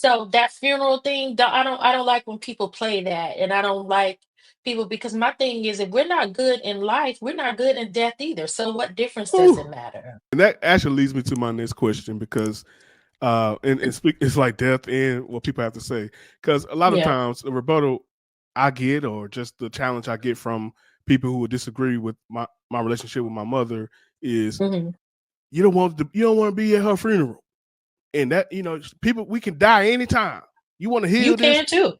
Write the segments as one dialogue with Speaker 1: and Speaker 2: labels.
Speaker 1: So that funeral thing, I don't like when people play that, and I don't like people because my thing is if we're not good in life, we're not good in death either. So what difference does
Speaker 2: Whew.
Speaker 1: it matter?
Speaker 2: And that actually leads me to my next question because and speak it's like death and what people have to say. Because a lot of
Speaker 1: Yeah.
Speaker 2: times the rebuttal I get or just the challenge I get from people who would disagree with my relationship with my mother is
Speaker 1: Hmm.
Speaker 2: you don't want to be at her funeral. And that, people we can die anytime. You want to
Speaker 1: You
Speaker 2: heal this?
Speaker 1: can too.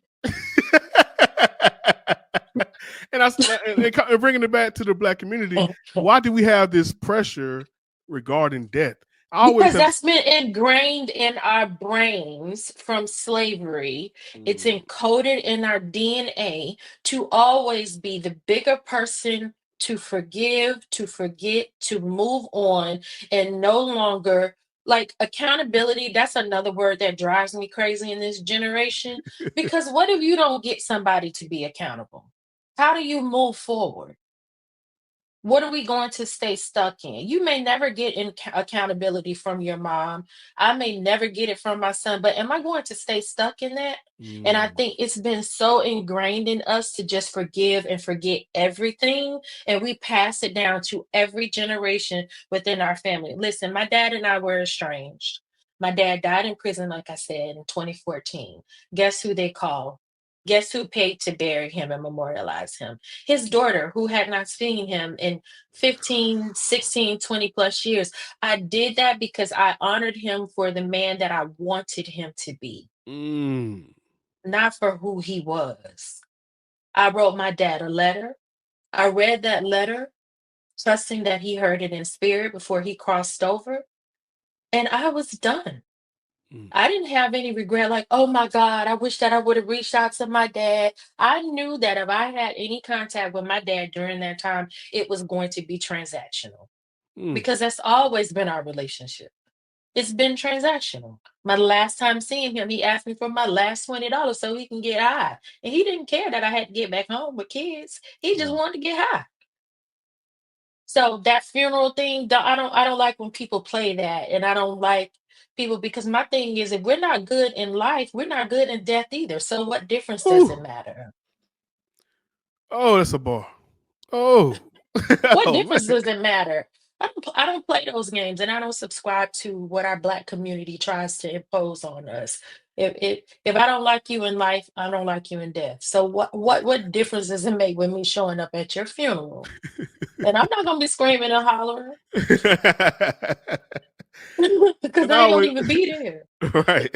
Speaker 2: and I and bringing it back to the black community, why do we have this pressure regarding death? I always
Speaker 1: Because
Speaker 2: have.
Speaker 1: that's been ingrained in our brains from slavery. It's
Speaker 2: Mm,
Speaker 1: encoded in our DNA to always be the bigger person, to forgive, to forget, to move on, and no longer like accountability. That's another word that drives me crazy in this generation. Because what if you don't get somebody to be accountable? How do you move forward? What are we going to stay stuck in? You may never get accountability from your mom. I may never get it from my son, but am I going to stay stuck in that? And I
Speaker 2: mm.
Speaker 1: think it's been so ingrained in us to just forgive and forget everything. And we pass it down to every generation within our family. Listen, my dad and I were estranged. My dad died in prison, like I said, in 2014. Guess who they called? Guess who paid to bury him and memorialize him? His daughter, who had not seen him in 15, 16, 20 plus years. I did that because I honored him for the man that I wanted him to be,
Speaker 2: Mm.
Speaker 1: not for who he was. I wrote my dad a letter. I read that letter, trusting that he heard it in spirit before he crossed over, and I was done.
Speaker 2: Mm.
Speaker 1: I didn't have any regret, like, oh my God, I wish that I would have reached out to my dad. I knew that if I had any contact with my dad during that time, it was going to be transactional
Speaker 2: Mm.
Speaker 1: because that's always been our relationship. It's been transactional. My last time seeing him, he asked me for my last $20 so he can get high. And he didn't care that I had to get back home with kids. He just
Speaker 2: Wow.
Speaker 1: wanted to get high. So that funeral thing, I don't like when people play that. And I don't like people because my thing is if we're not good in life, we're not good in death either. So what difference does it
Speaker 2: Whew.
Speaker 1: matter?
Speaker 2: Oh, that's a bar. Oh.
Speaker 1: What
Speaker 2: Oh man.
Speaker 1: difference does it matter? I don't play those games, and I don't subscribe to what our Black community tries to impose on us. If I don't like you in life, I don't like you in death. So what difference does it make with me showing up at your funeral? And I'm not gonna be screaming and hollering because
Speaker 2: and I
Speaker 1: I ain't gonna
Speaker 2: always
Speaker 1: even be there.
Speaker 2: right.